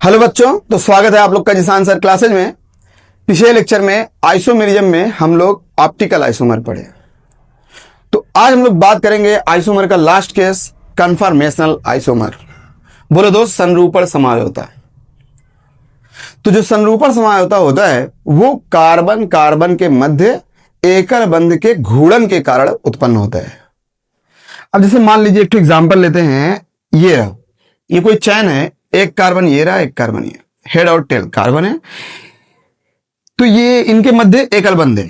Hello बच्चों, तो स्वागत है आप लोग का जिसान सर क्लासेज में। पिछले लेक्चर में आइसोमेरिज्म में हम लोग ऑप्टिकल आइसोमर पढ़े। तो आज हम लोग बात करेंगे आइसोमर का लास्ट केस, कन्फर्मेशनल आइसोमर। बोलो दोस्त, संरूपण समझौता। तो जो संरूपण समझौता होता है वो कार्बन कार्बन के मध्य एकल बंध के घूर्णन के कारण उत्पन्न होता है। अब जैसे मान लीजिए एक एग्जाम्पल लेते हैं, ये कोई चैन है, एक कार्बन ये रहा, एक कार्बन ये, हेड और टेल कार्बन है। तो ये इनके मध्य एकल बंध है।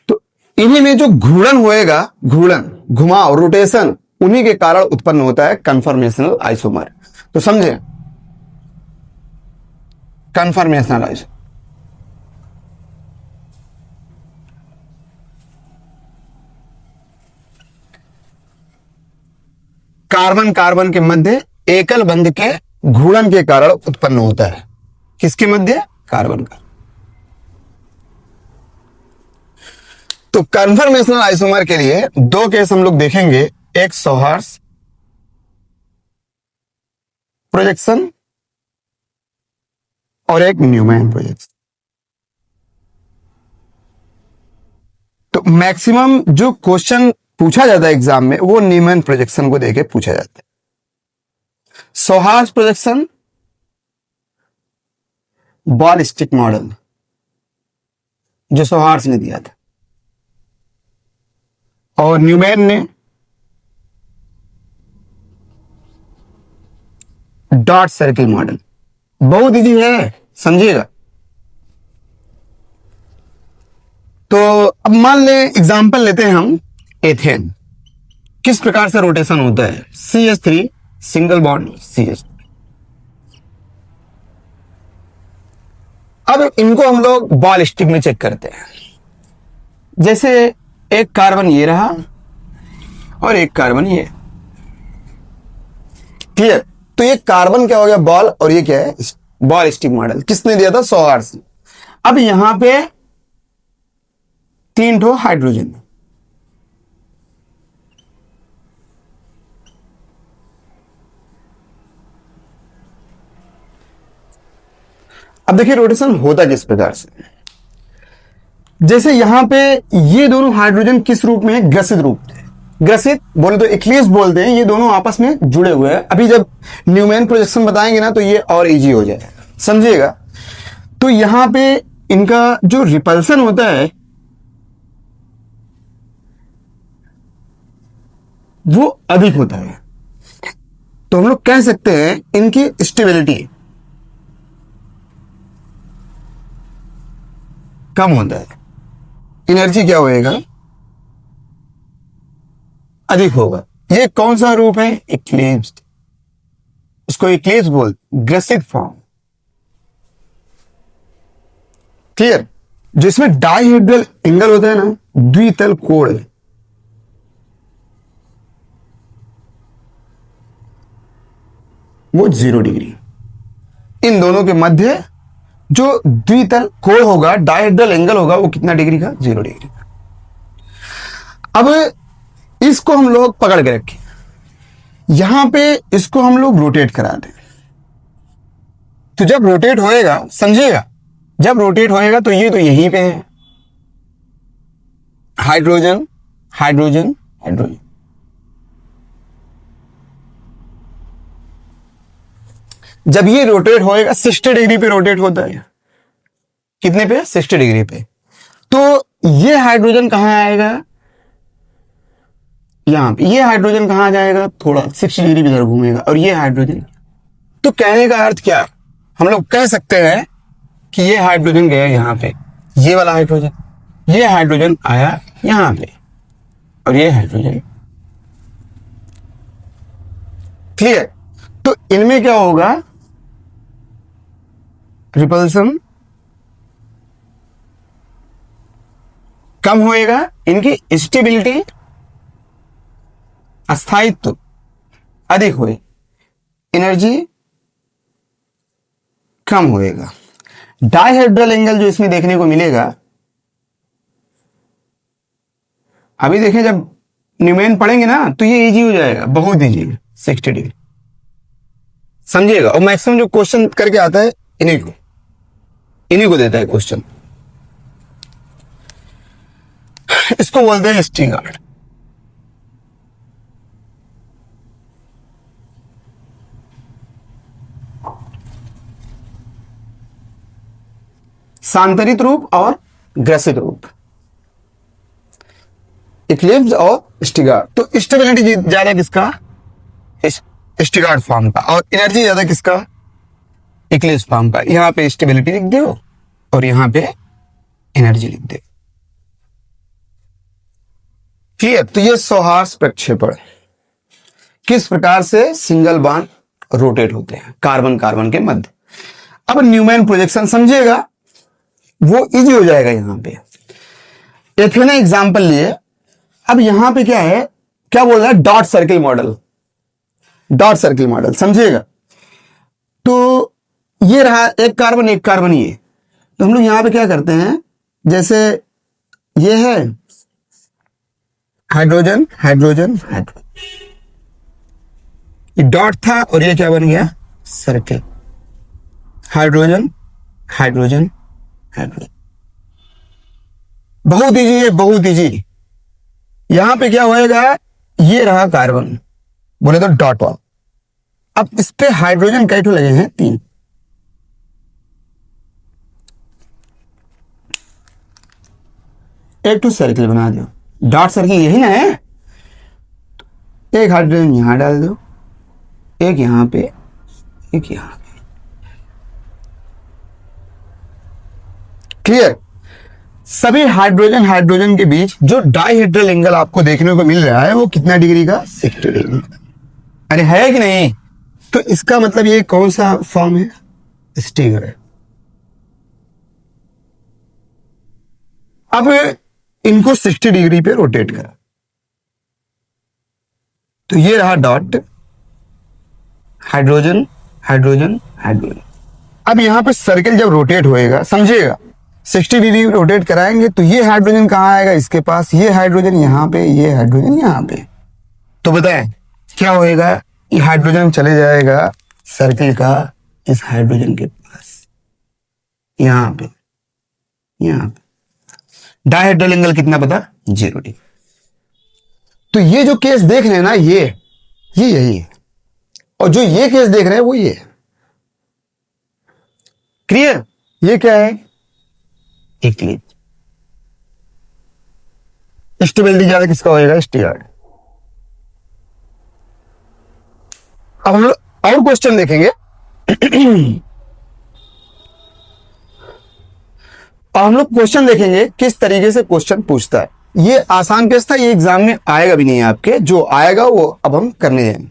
तो इन्हीं में जो घूर्णन होएगा, घूर्णन, घुमाव, रोटेशन, उन्हीं के कारण उत्पन्न होता है कन्फर्मेशनल आइसोमर। तो समझे, कन्फर्मेशनल आइसोमर। कार्बन कार्बन के मध्य एकल बंध के घूर्णन के कारण उत्पन्न होता है। किसके मध्य? कार्बन का। तो कन्फर्मेशनल आइसोमर के लिए दो केस हम लोग देखेंगे, एक सौहार्स प्रोजेक्शन और एक न्यूमैन प्रोजेक्शन। तो मैक्सिमम जो क्वेश्चन पूछा जाता है एग्जाम में वो न्यूमैन प्रोजेक्शन को देके पूछा जाता है। सौहार्स प्रोजेक्शन बॉलिस्टिक मॉडल जो सौहार्स ने दिया था, और न्यूमैन ने डॉट सर्किल मॉडल। बहुत इजी है, समझिएगा। तो अब मान ले एग्जांपल लेते हैं हम एथेन। किस प्रकार से रोटेशन होता है? CH3 single bond CH। अब इनको हम लोग बॉलिस्टिक में चेक करते हैं। जैसे एक कार्बन ये रहा और एक कार्बन ये, क्लियर? तो ये कार्बन क्या हो गया? बॉल, और ये क्या है? Ballistic model. किसने दिया था? सौहार्स। अब यहां पे 3 ठो हाइड्रोजन। अब देखिए रोटेशन होता किस प्रकार से। जैसे यहां पे ये दोनों हाइड्रोजन किस रूप में है? ग्रसित रूप में। ग्रसित बोले तो इक्लिप्स बोलते हैं। ये दोनों आपस में जुड़े हुए हैं। अभी जब न्यूमैन प्रोजेक्शन बताएंगे ना तो ये और इजी हो जाएगा, समझिएगा। तो यहां पे इनका जो रिपल्सन होता है वो अधिक होता है। तो हम लोग कह सकते हैं इनकी स्टेबिलिटी कम होता है। एनर्जी क्या होएगा? अधिक होगा। ये कौन सा रूप है? इक्लिप्स्ड। इसको इक्लिप्स बोल, ग्रसित फॉर्म। क्लियर? जो इसमें डाइहेड्रल एंगल होता है ना, द्वितल कोण, वो 0 डिग्री। इन दोनों के मध्य जो द्वितल कोण होगा, डाइहेड्रल एंगल होगा, वो कितना डिग्री का? 0 डिग्री का। अब इसको हम लोग पकड़ के रखें, यहां पे इसको हम लोग रोटेट करा दें। तो जब रोटेट होएगा, समझिएगा, जब रोटेट होएगा तो ये तो यहीं पे है, हाइड्रोजन हाइड्रोजन हाइड्रोजन। जब ये रोटेट होएगा 60 डिग्री पे रोटेट होता है। कितने पे? 60 डिग्री पे। तो ये हाइड्रोजन कहां आएगा? यहां पे। ये हाइड्रोजन कहां जाएगा? थोड़ा 60 डिग्री इधर घूमेगा। और ये हाइड्रोजन। तो कहने का अर्थ क्या? हम लोग कह सकते हैं कि ये हाइड्रोजन गया यहां पे, ये वाला हाइड्रोजन, ये हाइड्रोजन आया यहां पे, और ये हाइड्रोजन। क्लियर? तो इनमें क्या होगा? रिपल्सन कम होएगा, इनकी स्टेबिलिटी, अस्थायित्व अधिक होए, एनर्जी कम होएगा। डाइहेड्रल एंगल जो इसमें देखने को मिलेगा, अभी देखें जब न्यूमैन पढ़ेंगे ना तो ये इजी हो जाएगा, बहुत इजी है। 60 डिग्री समझिएगा। और मैक्सिमम जो क्वेश्चन करके आता है इन्हीं को देता है क्वेश्चन। इसको बोलते हैं स्टिंगार्ड। सांतरित रूप और ग्रसित रूप, इक्लिप्स और स्टिगार्ड। तो स्टेबिलिटी ज्यादा किसका? स्टिगार्ड फॉर्म का, और एनर्जी ज्यादा किसका? इक्लिप्स फॉर्म का। यहां पे स्टेबिलिटी लिख दो और यहां पे एनर्जी लिख दो। क्लियर? तो ये सौहार्स प्रक्षेपण किस प्रकार से सिंगल बॉन्ड रोटेट होते हैं कार्बन कार्बन के मध्य। अब न्यूमैन प्रोजेक्शन समझिएगा, वो इजी हो जाएगा। यहां पे एक ना एग्जांपल लिए। अब यहां पे क्या है, क्या बोल रहा है? Dot circle model. Dot circle model समझिएगा। तो ये रहा एक कार्बन ये। तो हम लोग यहां पे क्या करते हैं, जैसे ये है हाइड्रोजन हाइड्रोजन हाइड्रोजन, ये डॉट था और ये क्या बन गया? सर्किल। हाइड्रोजन हाइड्रोजन हाइड्रोजन, बहुत इजी है, बहुत इजी। यहां पे क्या होएगा? ये रहा कार्बन, बोले तो डॉट वाला। अब इस पे हाइड्रोजन कैसे लगे हैं? 3। एक तो सर्किल बना दो। डॉट सर्किल यही ना है। एक हाइड्रोजन यहां डाल दो, एक यहां पे, एक यहां पे। क्लियर? सभी हाइड्रोजन हाइड्रोजन के बीच जो डाइहेड्रल एंगल आपको देखने को मिल रहा है वो कितना डिग्री का? 60 डिग्री। अरे है कि नहीं? तो इसका मतलब ये कौन सा फॉर्म है? स्टिंगर। अब इनको 60 डिग्री पे रोटेट करा, तो ये रहा डॉट, हाइड्रोजन हाइड्रोजन हाइड्रोजन। अब यहां पे सर्किल जब रोटेट होएगा, समझिएगा, 60 डिग्री रोटेट कराएंगे तो ये हाइड्रोजन कहां आएगा? इसके पास। ये हाइड्रोजन यहां पे, ये हाइड्रोजन यहां पे। तो बताएं क्या होएगा? ये हाइड्रोजन चले जाएगा सर्किल का इस हाइड्रोजन के पास, यहां पे, यहां पे। डाइहेड्रल एंगल कितना पता? 0 डिग्री। तो ये जो केस देख रहे हैं ना, ये यही है, और जो ये केस देख रहे हैं वो ये। क्लियर? ये क्या है? इक्लिप्स। स्टेबिलिटी ज्यादा किसका होएगा? स्टिगार्ड। अब हम लोग और क्वेश्चन देखेंगे। और हम लोग क्वेश्चन देखेंगे किस तरीके से क्वेश्चन पूछता है। ये आसान केस था, ये एग्जाम में आएगा भी नहीं आपके, जो आएगा वो अब हम करने जाएंगे।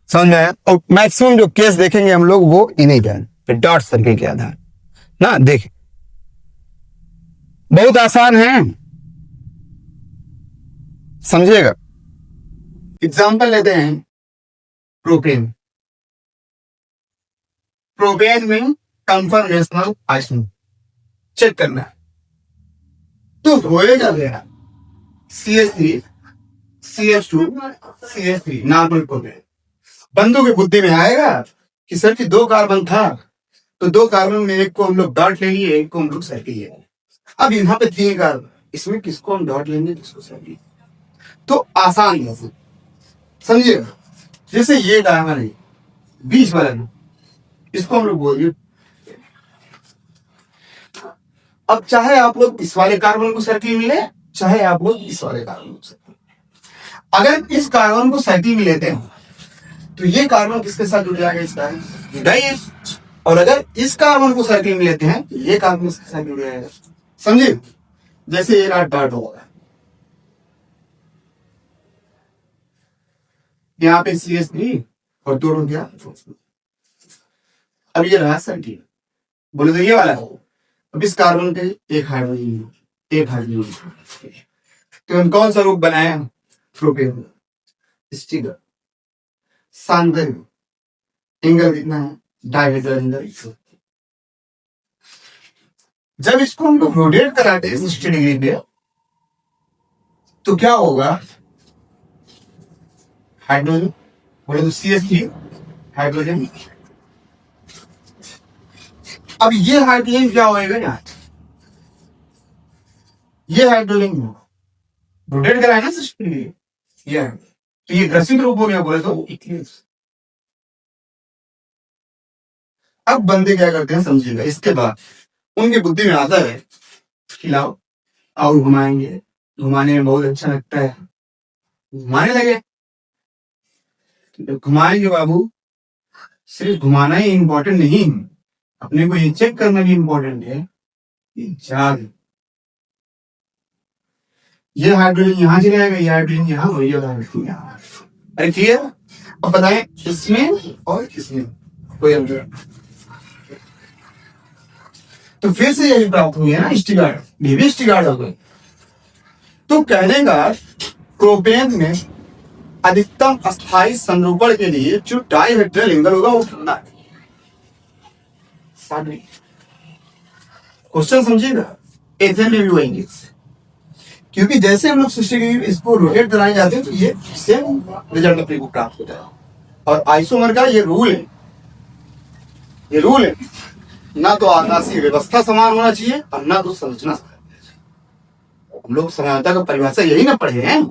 समझ में आया? और मैक्सिमम जो केस देखेंगे हम लोग वो इन्हीं का डॉट सर्किल के आधार ना। देखें, बहुत आसान है, समझिएगा। एग्जाम्पल लेते हैं प्रोपेन। प्रोपेन में कन्फर्मेशनल आइसोमर चेक करना है। तो होएगा क्या? CH3 CH2 CH3 normal propane. बंदों की बुद्धि में आएगा कि सर जी 2 कार्बन था, तो 2 कार्बन में एक को हम लोग डॉट ले लिए, एक को हम लोग सर्किल ले लिए। अब यहाँ पे 3 कार्बन, इसमें किसको हम डॉट लेंगे, किसको सर्किल? तो आसान है, समझिएगा। जैसे ये डायमंड है, बीच वाला ना, इसको हम लोग बोलिए। अब चाहे आप लोग इस वाले कार्बन को सर्किल मिले, चाहे आप लोग इस वाले कार्बन को सर्किल, अगर इस कार्बन को सर्किल में लेते हैं तो ये कार्बन किसके साथ जुड़ जाएगा? इसका डाई। और अगर इस कार्बन को सर्किल में लेते हैं तो ये कार्बन किसके साथ जुड़ जाएगा? समझिए, जैसे ये डॉट होगा, यहाँ पे CH3 और दोनों क्या? अब ये रहा सर्किल, बोले तो ये वाला है। अब इस कार्बन के एक हाइड्रोजन, एक हाइड्रोजन, तो हम कौन सा रूप बनाया? प्रोपेन। स्टिगर। सांतरिक एंगल कितना है? Dihedral angle. जब इसको हम लोग रोटेट कराते हैं 60 डिग्री पे, तो क्या होगा? हाइड्रोजन, बोले तो CH3 हाइड्रोजन। अब ये हाइड्रोजन क्या होएगा यहाँ, ये हाइड्रोजन रोटेट कराए ना सिस्टम ये, तो ये ग्रसित रूप हो गया बोले तो इक्लिप्स। अब बंदे क्या करते हैं समझिएगा, इसके बाद उनकी बुद्धि में आता है खिलाओ और घुमाएंगे, घुमाने में बहुत अच्छा लगता है, घुमाने लगे। तो घुमाएंगे बाबू, सिर्फ घुमाना ही इम्पोर्टेंट नहीं, अपने को ये चेक करना भी इम्पोर्टेंट है कि चार्ज, ये हाइड्रोजन यहाँ चले जाएगा, ये हाइड्रोजन यहाँ और ये हाइड्रोजन यहाँ। अरे क्लियर? अब बताएं इसमें और इसमें कोई अंतर, तो फिर से यही प्राप्त हुई है ना स्टिगार्ड, भी स्टिगार्ड हो गए। तो कहने का प्रोपेन में अधिकतम अस्थायी संरूपण के लिए जो डाइहेड्रल एंगल होगा वो कितना है? क्वेश्चन समझिएगा, एथेन में भी वही, क्योंकि जैसे हम लोग सृष्टि के इसको रोटेट कराए जाते हैं तो ये सेम रिजल्ट अपने को प्राप्त होता है। और आइसोमर का ये रूल है, ये रूल है, ना तो आकाशीय व्यवस्था समान होना चाहिए और ना तो संरचना समान होना चाहिए। हम लोग समानता का परिभाषा यही ना पढ़े हैं,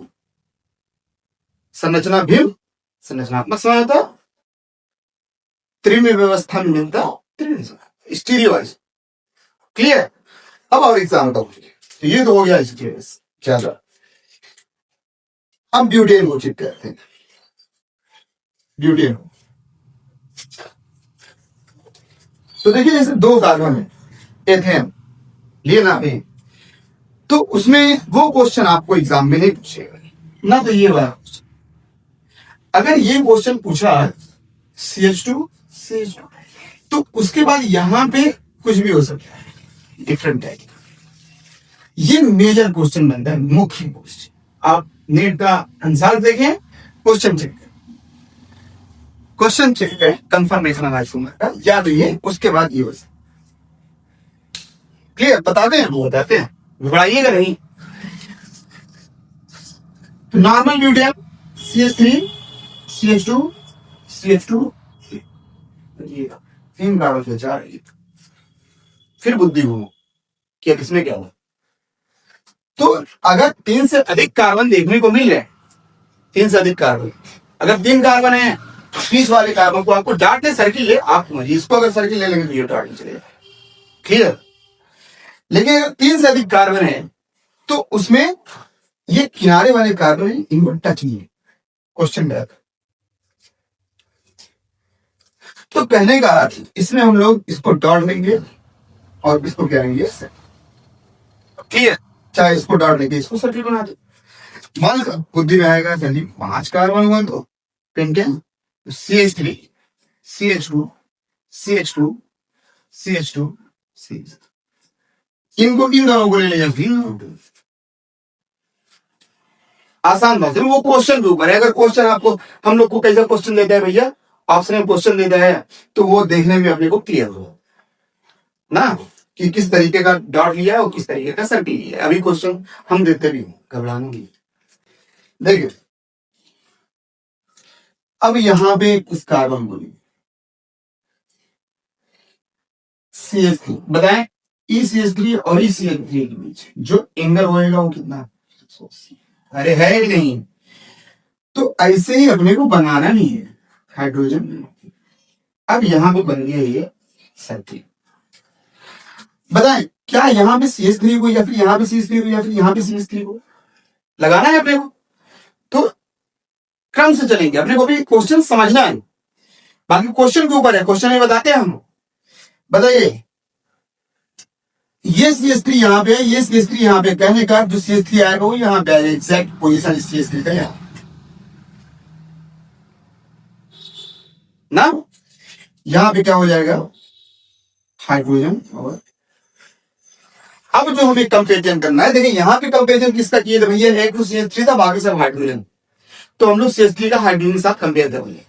संरचना भिन्न, संरचनात्मक समानता, त्रिविमीय व्यवस्था में मिलता स्टीरियोइज। क्लियर? अब और एग्जाम बताओ, तो ये तो हो गया इसके ज्यादा। अब ब्यूटेन को चेक करते हैं, ब्यूटेन। तो देखिए जैसे 2 कार्बन है, एथेन लेना है, तो उसमें वो क्वेश्चन आपको एग्जाम में नहीं पूछेगा ना, तो ये वाला क्वेश्चन। अगर ये क्वेश्चन पूछा CH2 CH2, तो उसके बाद यहां पे कुछ भी हो सकता है डिफरेंट टाइप का। ये मेजर क्वेश्चन बनता है, मुख्य क्वेश्चन। आप नेट का आंसर देखें, क्वेश्चन चेक करें, क्वेश्चन चेक करें, कंफर्मेशन का या तो ये, उसके बाद ये हो सकता। क्लियर? बताते हैं, वो बताते हैं, घबराइएगा नहीं। तो normal butane CH3 CH2 CH2 3 carbon से 4, फिर बुद्धि घूमो कि अब इसमें क्या हुआ। तो अगर 3 से अधिक कार्बन देखने को मिल रहे हैं, 3 से अधिक कार्बन, अगर 3 कार्बन है, 20 वाले कार्बन को आपको डांटने सर्किल ले, आप समझिए इसको अगर सर्किल ले लेंगे तो ये डांटने चलेगा। क्लियर? लेकिन अगर 3 से अधिक कार्बन है तो उसमें ये किनारे वाले कार्बन है, इनको टच नहीं है। Question back. तो कहने का अर्थ, इसमें हम लोग इसको डॉट लेंगे और इसको क्या लेंगे, क्लियर? चाहे इसको डॉट लेंगे, इसको सर्किल बना दे। मान लो बुद्धि में आएगा चलिए 5 कार्बन हुआ तो pentane CH3 CH2 CH2 CH2 CH2, इनको इन दोनों को ले लिया, फिर आसान बात है। वो क्वेश्चन के ऊपर है। अगर क्वेश्चन आपको, हम लोग को कैसा क्वेश्चन देता है भैया, ऑप्शन में क्वेश्चन देता है, तो वो देखने में अपने को क्लियर हो ना कि किस तरीके का डॉट लिया है और किस तरीके का सर्किल लिया है। अभी क्वेश्चन हम देते भी, घबराने की। देखिए अब यहां पे इस कार्बन को CH3 बताएं, ECH3 और ECH3 के बीच जो एंगल होएगा वो कितना, अरे है ही नहीं। तो ऐसे ही अपने को बनाना नहीं है हाइड्रोजन। अब यहां पे बन गया ये सर्किल। बताएं क्या यहां पे CH3 को या फिर यहां पे CH3 को या फिर यहां पे CH3 को लगाना है अपने को? तो क्रम से चलेंगे, अपने को भी क्वेश्चन समझना है, बाकी क्वेश्चन के ऊपर है, क्वेश्चन में बताते हैं हम। बताइए ये CH3 यहाँ पे, ये CH3 यहाँ पे, कहने का जो CH3 आएगा वो यहाँ पे आएगा, एग्जैक्ट पोजीशन CH3 का यहाँ ना। यहाँ पे क्या हो जाएगा, हाइड्रोजन। और अब जो हमें कंपेरिजन करना है, देखिए यहाँ पे कंपेरिजन किसका किए थे भैया, एक तो CH3 था, बाकी सब हाइड्रोजन, तो हम लोग CH3 का हाइड्रोजन के साथ कंपेयर करेंगे।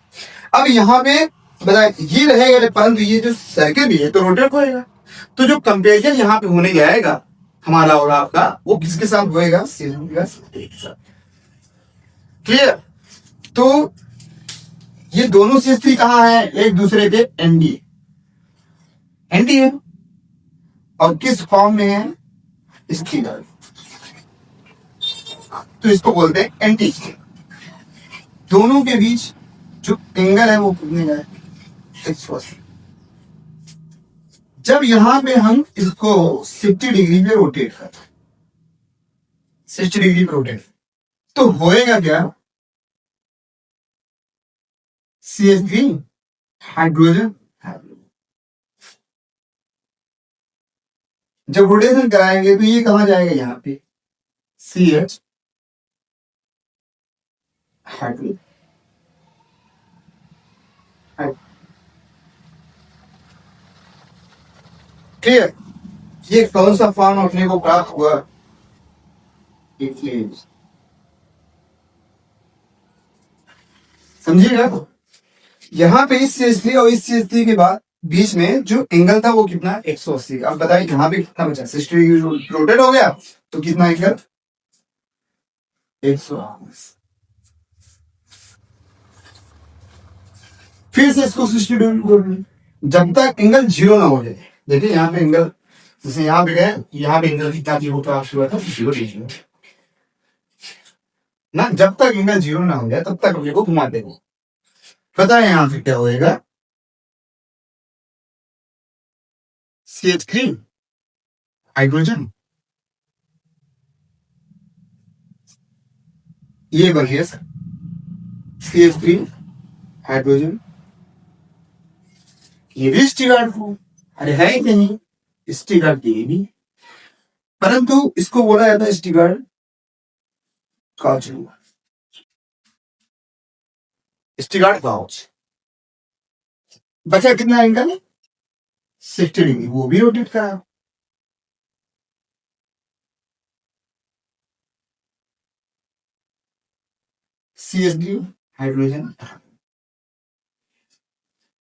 अब यहाँ पे बताए ये रहेगा, परंतु ये जो सर्किल भी है तो रोटेट होएगा। तो जो कंपेरिजन यहाँ पे होने जाएगा हमारा और आपका, वो किसके साथ होएगा, CH3 के साथ। क्लियर? तो ये दोनों CH3 कहाँ है? एक दूसरे के एनडी है, और किस फॉर्म में है? स्थिर। तो इसको बोलते हैं एंटी स्टेट। दोनों के बीच जो एंगल है वो कितने का है? 180। जब यहां पे हम इसको 60 डिग्री पे रोटेट करते हैं, 60 डिग्री पे रोटेट, तो होएगा क्या? CH3 हाइड्रोजन, जब रोटेशन कराएंगे तो ये कहां जाएगा? यहाँ पे CH हाइड्रोजन। क्लियर? ये कौन सा फॉर्म अपने को प्राप्त हुआ? समझिएगा। यहाँ पे इस CH3 और इस CH3 के बाद बीच में जो एंगल था वो कितना? 180 का। अब बताइए यहाँ पे कितना बचा? 60 डिग्री रोटेट हो गया तो कितना एंगल? 180। फिर से इसको 60 डिग्री, जब तक एंगल 0 ना हो जाए। देखिए यहाँ पे एंगल, जैसे यहाँ पे गए, यहाँ पे एंगल कितना 0 था? 0 डिग्री ना। जब तक एंगल 0 ना हो जाए तब तक अपने को घुमाते हो। पता है यहाँ से क्या होएगा? CH3 हाइड्रोजन, ये बन गया सर CH3 हाइड्रोजन। ये भी स्टीगार्ड को, अरे है कि नहीं? स्टीगार्ड ये भी, परंतु इसको बोला जाता है स्टीगार्ड काउच। स्टीगार्ड काउच। बचा कितना एंगल? 60 डिग्री, वो भी रोटेट करा। CH3 हाइड्रोजन,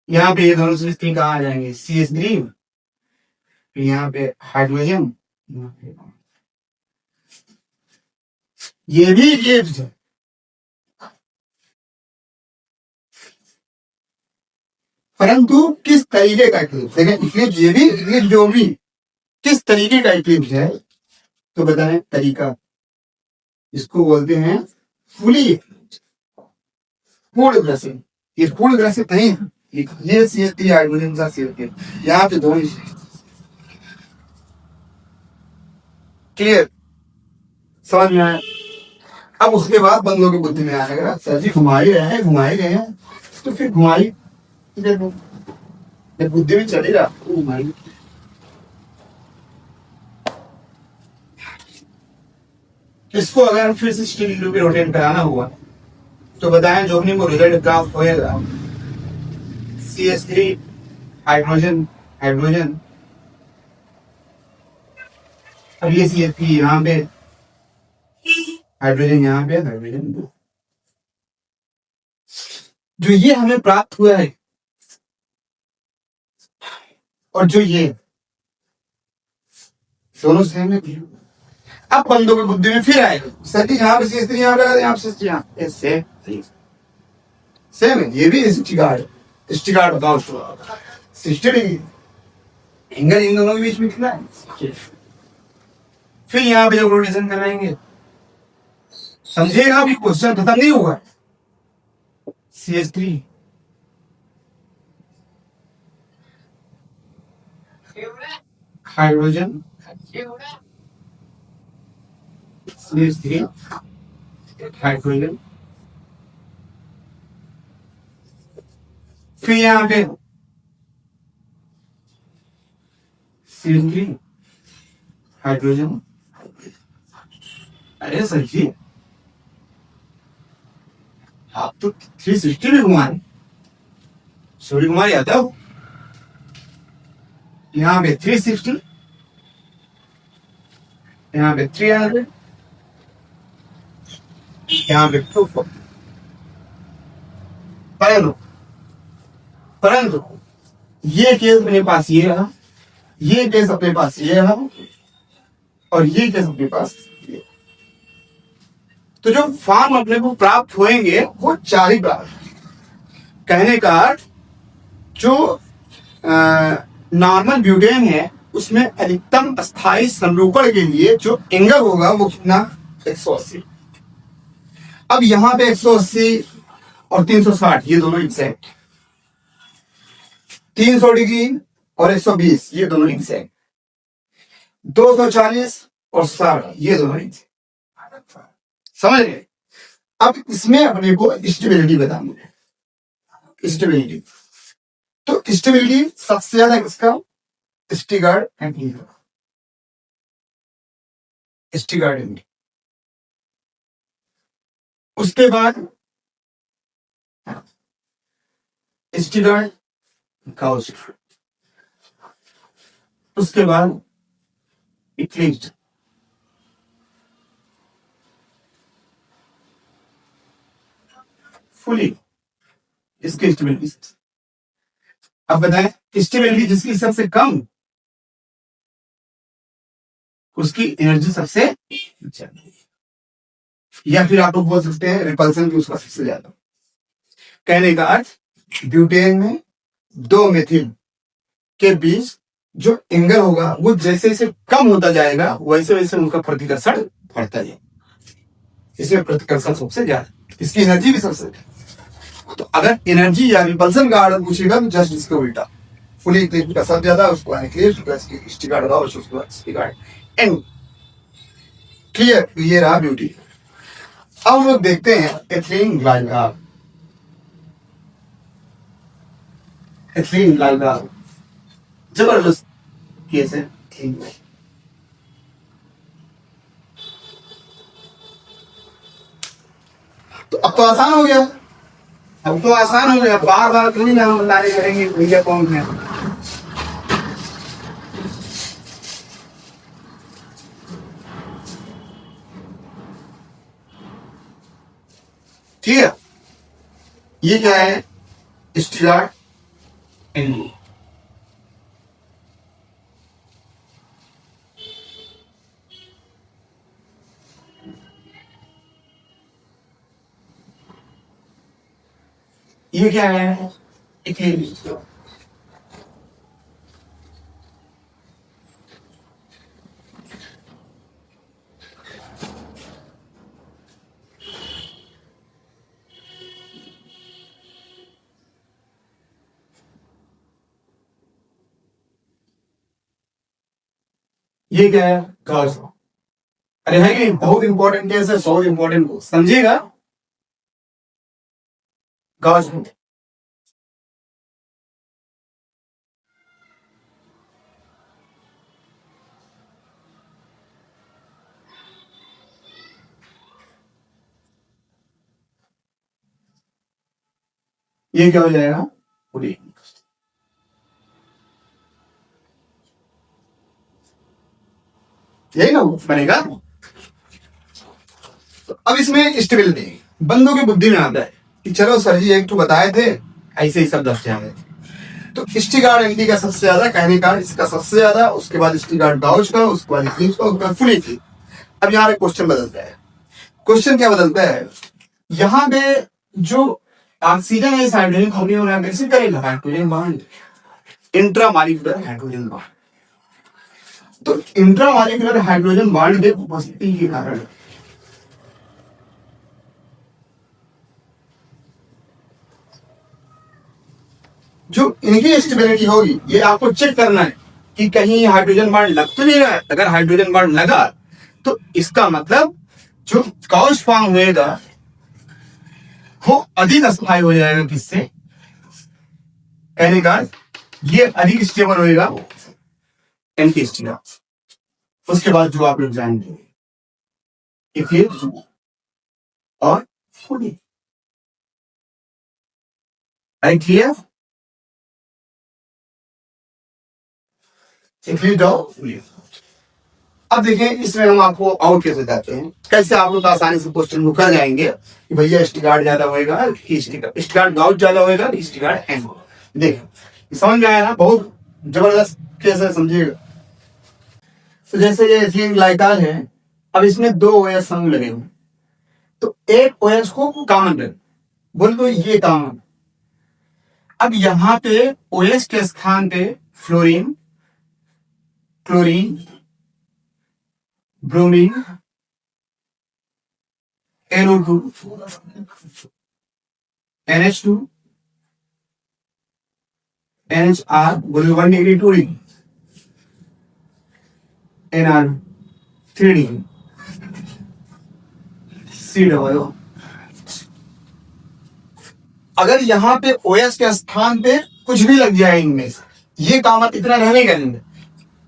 यहाँ पे ये दोनों CH3 कहाँ आ जाएंगे? CH3, फिर यहाँ पे हाइड्रोजन, ये भी इक्लिप्स है। परंतु किस तरीके का इक्लिप्स? देखिए इक्लिप्स ये भी, इक्लिप्स जो भी, किस तरीके का इक्लिप्स है तो बताएं तरीका। इसको बोलते हैं फुली पूर्ण ग्रसित। ये पूर्ण ग्रसित नहीं, ये CH3 हाइड्रोजन का CH3, यहाँ पे दोनों। क्लियर? समझ में आया? अब उसके बाद बंदों की बुद्धि में आएगा, सर जी घुमा ही रहे हैं, तो फिर घुमाई बुद्धि में चलेगा, घुमाई। इसको अगर फिर से 60 डिग्री पे रोटेट कराना हुआ तो बताएं जो अपने को रिजल्ट प्राप्त होएगा। CH3 हाइड्रोजन, अब ये CH3 यहाँ पे, हाइड्रोजन यहाँ पे, हाइड्रोजन जो ये हमें प्राप्त हुआ है, और जो ये दोनों सेम है। अब बंदों की बुद्धि में फिर आएगा, सर जी यहाँ पे CH3 यहाँ लगा, यहाँ पे CH3 यहाँ, सेम है। ये भी स्टिगार्ड बताओ 60 डिग्री एंगल इन दोनों के बीच में कितना है? फिर यहाँ पे जब रोटेशन कराएंगे, समझिएगा अभी क्वेश्चन खत्म नहीं हुआ। CH3 हाइड्रोजन, CH3 हाइड्रोजन, फिर यहाँ पे CH3 हाइड्रोजन। अरे सर जी आप तो 360 भी घुमा रहे, सूर्य कुमार आता हो। यहाँ पे 360, यहाँ पे 300, यहाँ पे 240। परंतु ये केस अपने पास ये रहा, ये केस अपने पास ये रहा, और ये केस अपने पास ये। तो जो फॉर्म अपने को प्राप्त होंगे वो 4 ही प्राप्त। कहने का अर्थ जो नॉर्मल ब्यूटेन है उसमें अधिकतम स्थायी संरूपण के लिए जो एंगल होगा वो कितना, 180। अब यहां पे 180 और 360 ये दोनों इंसेक्ट, 300 डिग्री और 120 ये दोनों इंसेक्ट, 240 और 60 ये दोनों इंसेक्ट। समझ गए? अब इसमें अपने को स्टेबिलिटी बताऊंगा। स्टेबिलिटी तो स्टेबिलिटी सबसे ज्यादा किसका, स्टिगार्ड एंड स्टिगार्ड एंड उसके बाद स्टिगार्ड गाउस, उसके बाद इक्लिप्स, फुली इसकी स्टेबिलिटी। अब बताएं स्टेबिलिटी जिसकी सबसे कम उसकी एनर्जी सबसे ज्यादा, या फिर आप लोग बोल सकते हैं रिपल्सन भी उसका सबसे ज्यादा। कहने का अर्थ ब्यूटेन में दो मेथिल के बीच जो एंगल होगा वो जैसे जैसे कम होता जाएगा वैसे वैसे उनका प्रतिकर्षण बढ़ता जाएगा, इसमें प्रतिकर्षण सबसे ज्यादा, इसकी एनर्जी भी सबसे ज्यादा। तो अगर एनर्जी या रिपल्सन का आर्डर पूछेगा तो जस्ट इसका उल्टा, फुली का सब ज्यादा, उसको स्टिगार्ड होगा, उसको स्टिगार्ड एंड। क्लियर? ये रहा ब्यूटी। अब हम लोग देखते हैं एथिलीन ग्लाइकॉल। एथिलीन ग्लाइकॉल जबरदस्त केस है। तो अब तो आसान हो गया, अब तो आसान हो गया, बार बार थोड़ी ना हम लाने करेंगे भैया कौन है। ठीक है, ये क्या है, स्टिगार्ड एंड ये क्या है, इक्लिप्स। ये क्या है, गाउस। अरे है कि बहुत इंपॉर्टेंट केस है, बहुत इंपॉर्टेंट को समझिएगा। गाउस ये क्या हो जाएगा, पूरी यही ना बनेगा। तो अब इसमें स्टेबिलिटी बंदों की बुद्धि में आता है कि चलो सर जी एक तो बताए थे, ऐसे ही सब 10 जाए। तो स्टिगार्ड एंटी का सबसे ज्यादा, कहने का इसका सबसे ज्यादा, उसके बाद स्टिगार्ड गाउच का, उसके बाद इक्लिप्स का, उसके बाद फुली की। अब यहाँ पे क्वेश्चन बदलता है। क्वेश्चन क्या बदलता है, यहाँ पे जो ऑक्सीजन है इस हाइड्रोजन को अपनी ओर आकर्षित करेगा, hydrogen bond, intramolecular hydrogen bond. तो इंट्रामॉलिक्यूलर हाइड्रोजन बॉन्ड के उपस्थिति के कारण जो इनकी स्टेबिलिटी होगी, ये आपको चेक करना है कि कहीं हाइड्रोजन बॉन्ड लग तो नहीं रहा है। अगर हाइड्रोजन बॉन्ड लगा तो इसका मतलब जो गाउस फॉर्म होएगा वो अधिक स्थायी हो जाएगा। किससे? कहने का ये अधिक स्टेबल होएगा एंटी स्टिगार्ड। उसके बाद जो आप लोग जानेंगे इक्लिप्स और फुली। क्लियर? अब देखें इसमें हम आपको आउट कैसे जाते हैं, कैसे आप लोग आसानी से क्वेश्चन को कर जाएंगे कि भैया स्टिगार्ड ज्यादा होएगा कि स्टिगार्ड गाउट ज्यादा होएगा कि स्टिगार्ड एंड। देखो समझ में आया ना, बहुत जबरदस्त कैसे समझिएगा। तो जैसे ये एथिलीन ग्लाइकॉल है, अब इसमें 2 OH संग लगे हुए, तो एक OH को कॉमन रख बोल दो, ये कॉमन अब यहां पे OH के स्थान पे fluorine, chlorine, bromine, NO2, NH2, NHR, बोलो 1 degree 2 degree, NR 3 degree, C अगर यहाँ पे OH के स्थान पे कुछ भी लग जाए इनमें से, ये कॉमन इतना रहने का नहीं,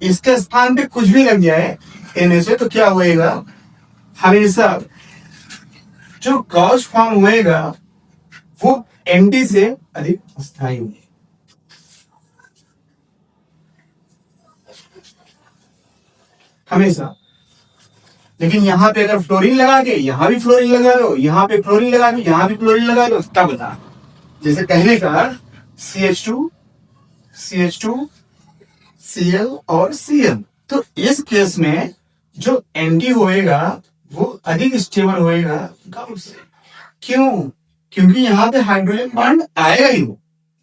इसके स्थान पे कुछ भी लग जाए इनमें से, तो क्या होएगा, हमेशा जो गॉस फॉर्म होएगा वो ND से अधिक अस्थायी होगी। हमेशा। लेकिन यहां पे अगर फ्लोरीन लगा के यहां भी फ्लोरीन लगा लो, यहां पे फ्लोरीन लगा के यहां भी फ्लोरीन लगा लो, तब बता, जैसे कहने का CH2, CH2, Cl और Cl, तो इस केस में जो ND होएगा वो अधिक स्टेबल होएगा गाउस से। क्यों? क्योंकि यहाँ पे हाइड्रोजन बॉन्ड आएगा ही,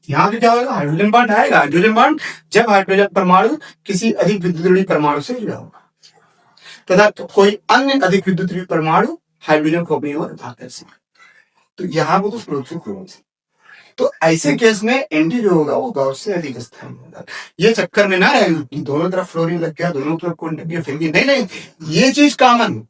यहाँ पे क्या होगा, हाइड्रोजन बॉन्ड आएगा। हाइड्रोजन बॉन्ड जब हाइड्रोजन परमाणु किसी अधिक विद्युत परमाणु से जुड़ा होगा तथा तो कोई अन्य अधिक विद्युत परमाणु हाइड्रोजन को अपनी ओर आकर्षित, तो यहाँ वो तो फ्लोरो, तो ऐसे केस में ND जो होगा वो गॉस से अधिक स्थायी होगा। ये चक्कर में ना रहेगा कि दोनों तरफ फ्लोरीन लग गया, दोनों तरफ कौन लग गया, फिर भी नहीं, ये चीज कॉमन,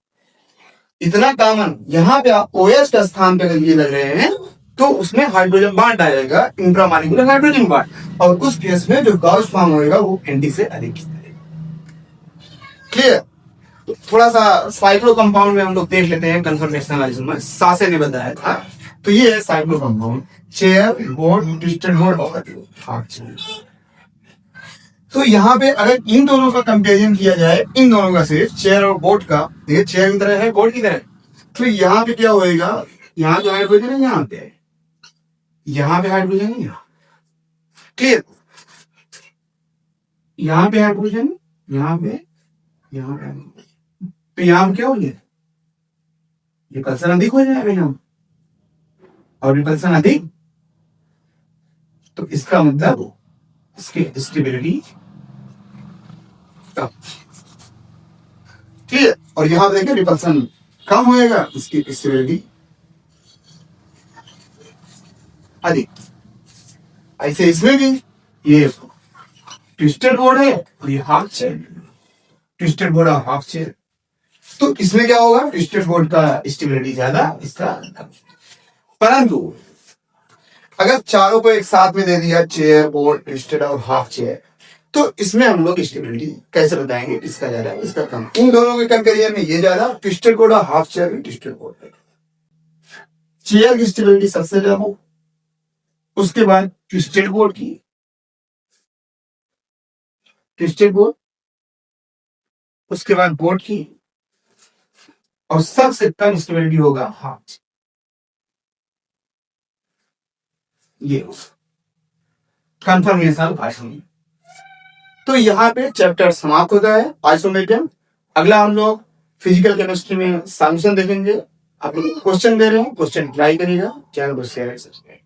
इतना कॉमन, यहाँ पे आप OH का स्थान पे अगर ये लग रहे हैं तो उसमें हाइड्रोजन बॉन्ड आएगा, इंट्रामॉलिक्यूलर हाइड्रोजन बॉन्ड, और उस केस में जो गॉस फॉर्म होगा वो ND से अधिक। क्लियर? थोड़ा सा साइक्लो कंपाउंड में हम लोग देख लेते हैं कंफर्मेशन एनालिसिस में, सासे ने बताया था, तो ये है cyclo compound, chair, board, twisted board और हाफ चेयर। तो यहाँ पे अगर इन दोनों का कंपेरिजन किया जाए, इन दोनों का सिर्फ चेयर और बोर्ड का, देखिए चेयर की तरह है, बोर्ड की तरह, तो यहाँ पे क्या होएगा, यहाँ जो हाइड्रोजन है यहाँ पे है, यहाँ पे हाइड्रोजन है, यहाँ क्लियर, यहाँ पे हाइड्रोजन, यहाँ पे, यहाँ पे, तो यहाँ पे क्या हो गया, रिपल्सन अधिक हो जाएगा यहाँ, और रिपल्सन अधिक, तो इसका मतलब इसकी स्टेबिलिटी कम, ठीक है, और यहां देखिए रिपल्सन कम होएगा, इसकी स्टेबिलिटी अधिक। ऐसे इसमें भी ये ट्विस्टेड बोर्ड है और ये हाफ चेयर, ट्विस्टेड बोर्ड और हाफ चेयर, तो इसमें क्या होगा, ट्विस्टेड बोर्ड का स्टेबिलिटी ज्यादा, इसका कम। परंतु अगर चारों को एक साथ में दे दिया, चेयर, बोर्ड, ट्विस्टेड और हाफ चेयर, तो इसमें हम लोग स्टेबिलिटी कैसे बताएंगे, इसका ज्यादा इसका कम, इन दोनों के कंपेरिजन में ये ज्यादा, ट्विस्टेड बोर्ड और हाफ चेयर में ट्विस्टेड बोर्ड, चेयर की स्टेबिलिटी सबसे ज्यादा, उसके बाद ट्विस्टेड बोर्ड की, ट्विस्टेड बोर्ड, उसके बाद बोर्ड की, और सबसे कम स्टेबिलिटी होगा हाफ। ये कंफर्मेशन भाषण। तो यहाँ पे चैप्टर समाप्त होता है आइसोमेरिज्म। अगला हम लोग फिजिकल केमिस्ट्री में सॉल्यूशन देखेंगे। आप लोग क्वेश्चन दे रहे हैं, क्वेश्चन ट्राई करिएगा, चैनल को शेयर सब्सक्राइब।